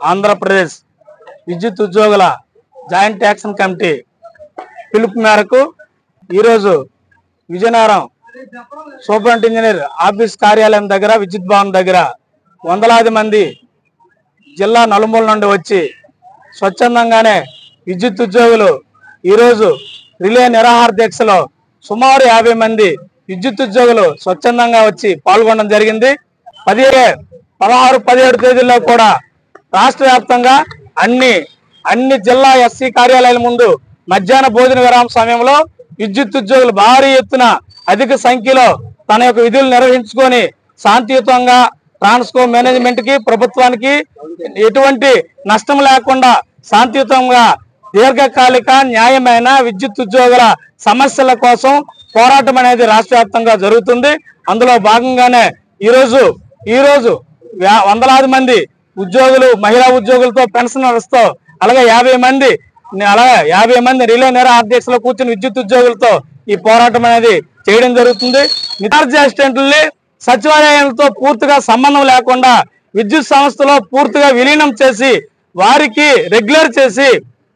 ఆంధ్రప్రదేశ్ విద్యుత్ ఉద్యోగుల joint action committee పిలుపు మేరకు ఈరోజు విజయనగరం సూపరింటెండెంట్ ఇంజనీర్ ఆఫీస్ కార్యాలయం దగ్గర విద్యుత్ భవన్ దగ్గర వందలాది మంది జిల్లా నలుమూల నుండి వచ్చి స్వచ్ఛందంగానే విద్యుత్ ఉద్యోగులు ఈరోజు రిలే నిరాహార దీక్షలో సుమారు 50 మంది విద్యుత్ ఉద్యోగులు స్వచ్ఛందంగా వచ్చి పాల్గొనడం జరిగింది. 16, 17 తేదీల్లో కూడా రాష్ట్ర వ్యాప్తంగా అన్ని జిల్లా ఎస్సీ కార్యాలయాల ముందు మధ్యాహ్న భోజన విరామ సమయంలో విద్యుత్ ఉద్యోగులు భారీ ఎత్తున అధిక సంఖ్యలో తన యొక్క విధులు నిర్వహించుకొని శాంతియుతంగా ట్రాన్స్కో మేనేజ్మెంట్ కి ప్రభుత్వానికి ఎటువంటి నష్టం లేకుండా శాంతియుతంగా దీర్ఘకాలిక న్యాయమైన విద్యుత్ ఉద్యోగుల సమస్యల కోసం పోరాటం అనేది రాష్ట్ర వ్యాప్తంగా జరుగుతుంది. అందులో భాగంగానే ఈరోజు వందలాది మంది ఉద్యోగులు, మహిళా ఉద్యోగులతో, పెన్షనర్స్తో అలాగే 50 మంది రిలే నిరాహార దీక్షలో కూర్చుని విద్యుత్ ఉద్యోగులతో ఈ పోరాటం అనేది చేయడం జరుగుతుంది. నిరార్జ అసిస్టెంట్లని సచివాలయాలతో పూర్తిగా సంబంధం లేకుండా విద్యుత్ సంస్థలో పూర్తిగా విలీనం చేసి వారికి రెగ్యులర్ చేసి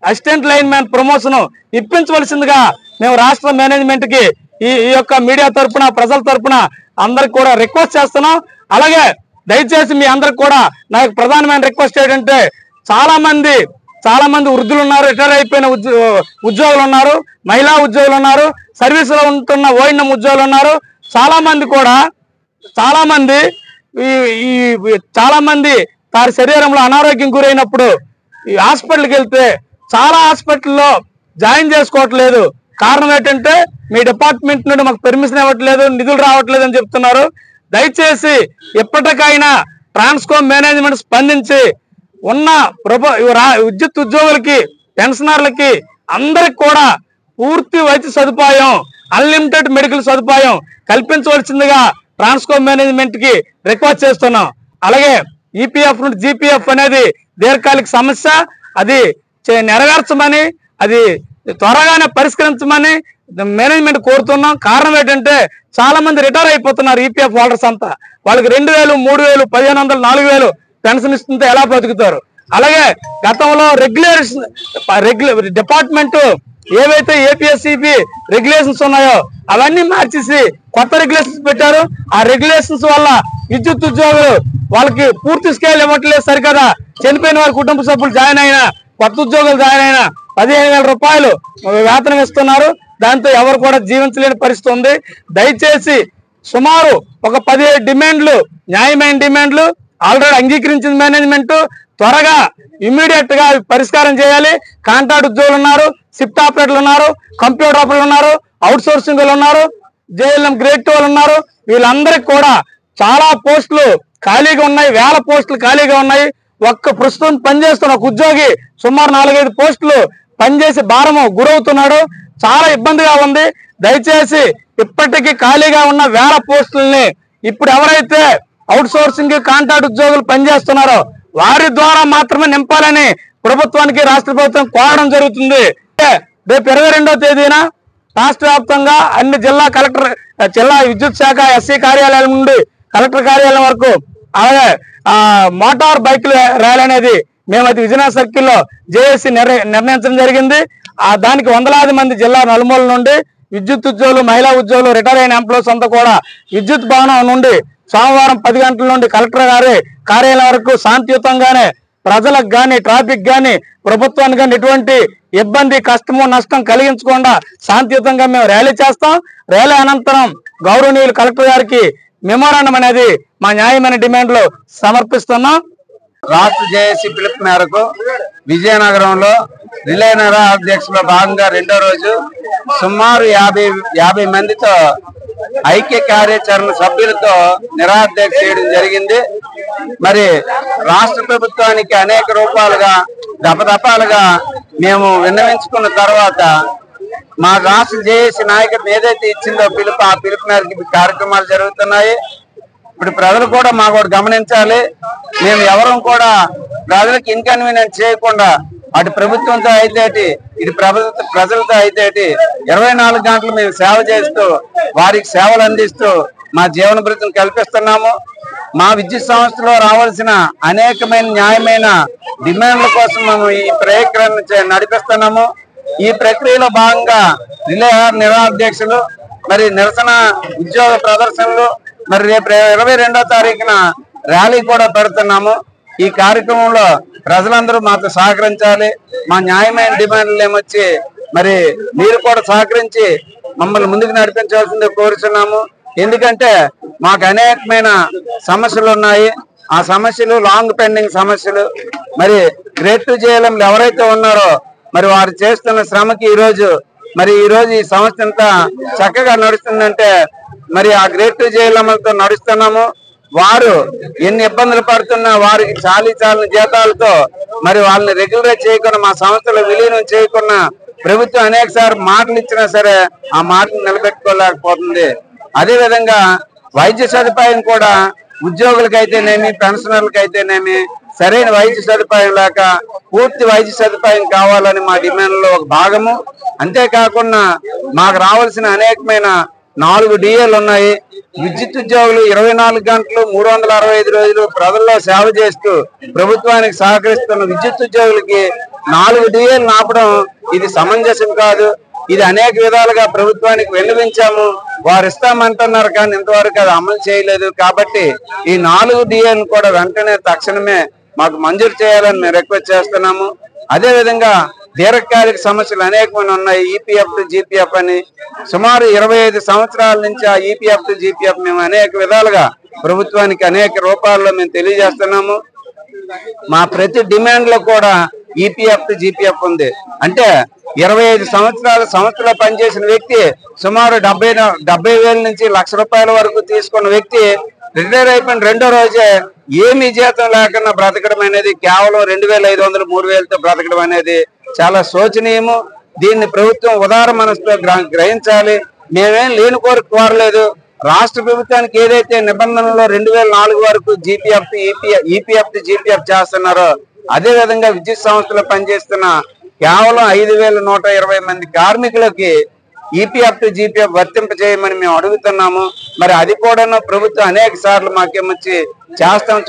అసిస్టెంట్ లైన్ మ్యాన్ ప్రమోషన్ ఇప్పించవలసిందిగా మేము రాష్ట్ర మేనేజ్మెంట్ కి ఈ యొక్క మీడియా తరఫున, ప్రజల తరఫున అందరికి కూడా రిక్వెస్ట్ చేస్తున్నాం. అలాగే దయచేసి మీ అందరికి కూడా నాకు ప్రధానమైన రిక్వెస్ట్ ఏంటంటే చాలా మంది వృద్ధులు ఉన్నారు, రిటైర్ అయిపోయిన ఉద్యోగులు ఉన్నారు, మహిళా ఉద్యోగులు ఉన్నారు, సర్వీస్ లో ఉంటున్న ఓఎన్ఎం ఉద్యోగులు ఉన్నారు. చాలా మంది వారి శరీరంలో అనారోగ్యం గురైనప్పుడు ఈ హాస్పిటల్కి వెళ్తే చాలా హాస్పిటల్లో జాయిన్ చేసుకోవట్లేదు. కారణం ఏంటంటే మీ డిపార్ట్మెంట్ నుండి మాకు పెర్మిషన్ ఇవ్వట్లేదు, నిధులు రావట్లేదు అని చెప్తున్నారు. దయచేసి ఎప్పటికైనా ట్రాన్స్కో మేనేజ్మెంట్ స్పందించి ఉన్న విద్యుత్ ఉద్యోగులకి, పెన్షనర్లకి అందరికి కూడా పూర్తి వైద్య సదుపాయం, అన్లిమిటెడ్ మెడికల్ సదుపాయం కల్పించవలసిందిగా ట్రాన్స్కో మేనేజ్మెంట్ కి రిక్వెస్ట్ చేస్తున్నాం. అలాగే ఈపీఎఫ్ నుండి జీపీఎఫ్ అనేది దీర్ఘకాలిక సమస్య, అది నెరవేర్చమని, అది త్వరగానే పరిష్కరించమని మేనేజ్మెంట్ కోరుతున్నాం. కారణం ఏంటంటే చాలా మంది రిటైర్ అయిపోతున్నారు ఈపీఎఫ్ హోల్డర్స్ అంతా. వాళ్ళకి 2000, 3000, 1500, 4000 పెన్షన్ ఇస్తుంటే ఎలా బతుకుతారు? అలాగే గతంలో డిపార్ట్మెంట్ ఏవైతే ఏపీఎస్సీబీ రెగ్యులేషన్స్ ఉన్నాయో అవన్నీ మార్చేసి కొత్త రెగ్యులేషన్స్ పెట్టారు. ఆ రెగ్యులేషన్స్ వల్ల విద్యుత్ ఉద్యోగులు వాళ్ళకి పూర్తి స్కేల్ ఇవ్వట్లేదు సరికదా. చనిపోయిన వారి కుటుంబ సభ్యులు జాయిన్ అయినా, కొత్త ఉద్యోగులు జాయిన్ అయినా 15,000 రూపాయలు వేతనం ఇస్తున్నారు. దాంతో ఎవరు కూడా జీవించలేని పరిస్థితి ఉంది. దయచేసి సుమారు ఒక 17 డిమాండ్లు, న్యాయమైన డిమాండ్లు ఆల్రెడీ అంగీకరించిన మేనేజ్మెంట్ త్వరగా ఇమ్మీడియట్ గా పరిష్కారం చేయాలి. కాంట్రాక్ట్ ఉద్యోగులు ఉన్నారు, షిఫ్ట్ ఆపరేటర్లు ఉన్నారు, కంప్యూటర్ ఆపరేటర్లు ఉన్నారు, అవుట్ సోర్సింగ్ వాళ్ళు ఉన్నారు, జేఎల్ఎం గ్రేడ్ 2 వాళ్ళు ఉన్నారు. వీళ్ళందరికీ కూడా చాలా పోస్టులు ఖాళీగా ఉన్నాయి, 1000 పోస్టులు ఖాళీగా ఉన్నాయి. ప్రస్తుతం పనిచేస్తున్న ఒక ఉద్యోగి సుమారు 4-5 పోస్టులు పనిచేసి భారము గురవుతున్నాడు. చాలా ఇబ్బందిగా ఉంది. దయచేసి ఇప్పటికీ ఖాళీగా ఉన్న 1000 పోస్టులని ఇప్పుడు ఎవరైతే అవుట్ సోర్సింగ్ కాంట్రాక్ట్ ఉద్యోగులు పనిచేస్తున్నారో వారి ద్వారా మాత్రమే నింపాలని ప్రభుత్వానికి, రాష్ట్ర ప్రభుత్వం కోరడం జరుగుతుంది. రేపు 22వ తేదీన రాష్ట్ర వ్యాప్తంగా అన్ని జిల్లా విద్యుత్ శాఖ ఎస్సీ కార్యాలయాల నుండి కలెక్టర్ కార్యాలయం వరకు, అలాగే మోటార్ బైకుల ర్యాలీ అనేది మేమైతే విజయనగరం సర్కిల్లో జేఏసీ నిర్ణయించడం జరిగింది. దానికి వందలాది మంది జిల్లా నలుమూల నుండి విద్యుత్ ఉద్యోగులు, మహిళా ఉద్యోగులు, రిటైర్ అయిన ఎంప్లాయీస్ అంతా కూడా విద్యుత్ భవనం నుండి సోమవారం 10 గంటల నుండి కలెక్టర్ గారి కార్యాలయం వరకు శాంతియుతంగానే ప్రజలకు కానీ, ట్రాఫిక్ కానీ, ప్రభుత్వానికి కానీ ఎటువంటి ఇబ్బంది, కష్టము, నష్టం కలిగించకుండా శాంతియుతంగా మేము ర్యాలీ చేస్తాం. ర్యాలీ అనంతరం గౌరవనీయులు కలెక్టర్ గారికి మెమోరాండం అనేది మా న్యాయమైన డిమాండ్లు సమర్పిస్తున్నాం. రాష్ట్ర జేఏసీ పిలుపు మేరకు విజయనగరంలో రిలే నిరాహార దీక్షలో భాగంగా 2వ రోజు సుమారు 50 మందితో ఐక్య కార్యాచరణ సభ్యులతో నిరాహార దీక్ష చేయడం జరిగింది. మరి రాష్ట్ర ప్రభుత్వానికి అనేక రూపాలుగా దఫదఫాలుగా మేము విన్నవించుకున్న తర్వాత మా రాష్ట్ర జేఏసీ నాయకత్వం ఏదైతే ఇచ్చిందో పిలుపు, ఆ పిలుపు మేరకు కార్యక్రమాలు జరుగుతున్నాయి. ఇప్పుడు ప్రజలు కూడా మాకు గమనించాలి. మేము ఎవరం కూడా ప్రజలకు ఇన్కన్వీనియన్స్ చేయకుండా అటు ప్రభుత్వంతో అయితే ఇటు ప్రజలతో అయితే 24 గంటలు మేము సేవ చేస్తూ వారికి సేవలు అందిస్తూ మా జీవన భృతిని కల్పిస్తున్నాము. మా విద్యుత్ సంస్థలో రావాల్సిన అనేకమైన న్యాయమైన డిమాండ్ల కోసం మేము ఈ ప్రక్రియను నడిపిస్తున్నాము. ఈ ప్రక్రియలో భాగంగా రిలే నిరాధ్యక్షులు మరి నిరసన ఉద్యోగ ప్రదర్శనలు మరి రేపు 22వ తారీఖున ర్యాలీ కూడా పెడుతున్నాము. ఈ కార్యక్రమంలో ప్రజలందరూ మాతో సహకరించాలి. మా న్యాయమైన డిమాండ్లు ఏమొచ్చి మరి మీరు కూడా సహకరించి మమ్మల్ని ముందుకు నడిపించాల్సిందే కోరుతున్నాము. ఎందుకంటే మాకు అనేకమైన సమస్యలు ఉన్నాయి. ఆ సమస్యలు లాంగ్ పెండింగ్ సమస్యలు. మరి గ్రేడ్ 2 జేఎల్ఎంలు ఎవరైతే ఉన్నారో మరి వారు చేస్తున్న శ్రమకి ఈ రోజు ఈ సంస్థ అంతా చక్కగా నడుస్తుందంటే మరి ఆ గ్రేడ్ 2 జేఎల్ఎంలతో నడుస్తున్నాము. వారు ఎన్ని ఇబ్బందులు పడుతున్నా వారికి చాలని జీతాలతో మరి వాళ్ళని రెగ్యులరైజ్ చేయకుండా మా సంస్థలో విలీనం చేయకుండా ప్రభుత్వం అనేక సార్లు మాటలు ఇచ్చినా సరే ఆ మాటలు నిలబెట్టుకోలేకపోతుంది. అదే విధంగా వైద్య సదుపాయం కూడా ఉద్యోగులకైతేనేమి పెన్షనర్లకైతేనేమి సరైన వైద్య సదుపాయం లేక పూర్తి వైద్య సదుపాయం కావాలని మా డిమాండ్లో ఒక భాగము. అంతేకాకుండా మాకు రావాల్సిన అనేకమైన 4 డిఏలు ఉన్నాయి. విద్యుత్ ఉద్యోగులు 24 గంటలు 365 రోజులు ప్రజల్లో సేవ చేస్తూ ప్రభుత్వానికి సహకరిస్తున్న విద్యుత్ ఉద్యోగులకి 4 డిఏలు ఆపడం ఇది సమంజసం కాదు. ఇది అనేక విధాలుగా ప్రభుత్వానికి విన్నవించాము. వారు ఇస్తామంటున్నారు కానీ ఇంతవరకు అది అమలు చేయలేదు. కాబట్టి ఈ 4 డిఏలను కూడా వెంటనే తక్షణమే మాకు మంజూరు చేయాలని మేము రిక్వెస్ట్ చేస్తున్నాము. అదే విధంగా దీర్ఘకాలిక సమస్యలు అనేకమైన ఉన్నాయి. ఈపీఎఫ్ టు జీపీఎఫ్ అని సుమారు 25 సంవత్సరాల నుంచి ఆ ఈపీఎఫ్ టు జీపీఎఫ్ మేము అనేక విధాలుగా ప్రభుత్వానికి అనేక రూపాల్లో మేము తెలియజేస్తున్నాము. మా ప్రతి డిమాండ్ లో కూడా ఈపీఎఫ్ టు జీపీఎఫ్ ఉంది. అంటే 25 సంవత్సరాల పనిచేసిన వ్యక్తి సుమారు 70,000 నుంచి ₹1,00,000 వరకు తీసుకున్న వ్యక్తి రిటైర్ అయిపోయిన 2వ రోజే ఏమీ జీతం లేకుండా బ్రతకడం అనేది కేవలం 2,500, 3,000తో బ్రతకడం అనేది చాలా శోచనీయము. దీన్ని ప్రభుత్వం ఉదార మనసుతో గ్రహించాలి. మేమేం లేని కోరిక కోరలేదు. రాష్ట్ర ప్రభుత్వానికి ఏదైతే నిబంధనలో 2004 వరకు ఈపీఎఫ్ టు జీపీఎఫ్ చేస్తున్నారో అదే విధంగా విద్యుత్ సంస్థలో పనిచేస్తున్న కేవలం 5,120 మంది కార్మికులకి ఈపీఎఫ్ టు జీపీఎఫ్ వర్తింప చేయమని మేము అడుగుతున్నాము. మరి అది కూడా ప్రభుత్వం అనేక సార్లు మాకేమొచ్చి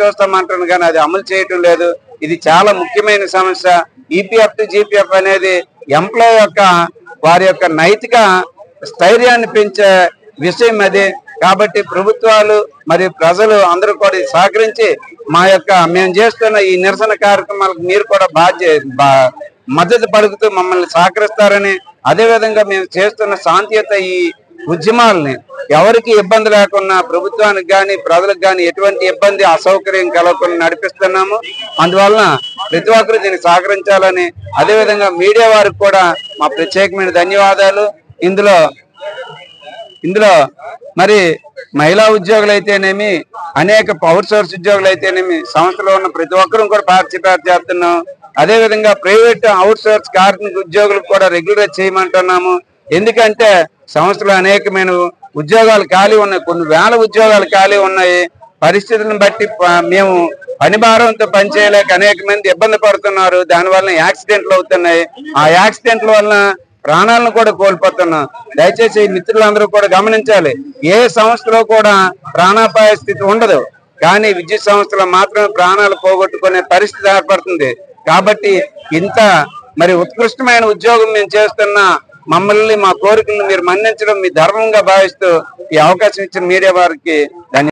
చూస్తామంటారు కానీ అది అమలు చేయటం లేదు. ఇది చాలా ముఖ్యమైన సమస్య. ఈపీఎఫ్ టు జీపీఎఫ్ అనేది ఎంప్లాయ్ వారి యొక్క నైతిక స్థైర్యాన్ని పెంచే విషయం అది. కాబట్టి ప్రభుత్వాలు మరియు ప్రజలు అందరూ కూడా సహకరించి మేము చేస్తున్న ఈ నిరసన కార్యక్రమాలకు మీరు కూడా మద్దతు పలుకుతూ మమ్మల్ని సహకరిస్తారని, అదేవిధంగా మేము చేస్తున్న శాంతియుత ఈ ఉద్యమాలని ఎవరికి ఇబ్బంది లేకుండా ప్రభుత్వానికి కానీ ప్రజలకు కానీ ఎటువంటి ఇబ్బంది అసౌకర్యం కలగకుండా నడిపిస్తున్నాము. అందువలన ప్రతి ఒక్కరు దీన్ని సహకరించాలని, అదేవిధంగా మీడియా వారికి కూడా మా ప్రత్యేకమైన ధన్యవాదాలు. ఇందులో మరి మహిళా ఉద్యోగులు అయితేనేమి అనేక పవర్ సోర్స్ ఉద్యోగులు అయితేనేమి సంస్థలో ఉన్న ప్రతి ఒక్కరూ కూడా పార్టిసిపేట్ చేస్తున్నాం. అదేవిధంగా ప్రైవేట్ అవుట్ సోర్స్ కార్మిక ఉద్యోగులకు కూడా రెగ్యులరైజ్ చేయమంటున్నాము. ఎందుకంటే సంస్థలో అనేకమైన ఉద్యోగాలు ఖాళీ ఉన్నాయి, కొన్ని వేల ఉద్యోగాలు ఖాళీ ఉన్నాయి. పరిస్థితులను బట్టి మేము పని భారంతో పనిచేయలేక అనేక మంది ఇబ్బంది పడుతున్నారు. దానివల్ల యాక్సిడెంట్లు అవుతున్నాయి. ఆ యాక్సిడెంట్ల వలన ప్రాణాలను కూడా కోల్పోతున్నాం. దయచేసి మిత్రులందరూ కూడా గమనించాలి. ఏ సంస్థలో కూడా ప్రాణాపాయ స్థితి ఉండదు, కానీ విద్యుత్ సంస్థలో మాత్రమే ప్రాణాలు పోగొట్టుకునే పరిస్థితి ఏర్పడుతుంది. కాబట్టి ఇంత మరి ఉత్కృష్టమైన ఉద్యోగం మేము చేస్తున్న మమ్మల్ని మా కోరికలను మీరు మన్నించడం మీ ధర్మంగా భావిస్తూ ఈ అవకాశం ఇచ్చిన మీడియా వారికి ధన్యవాదాలు.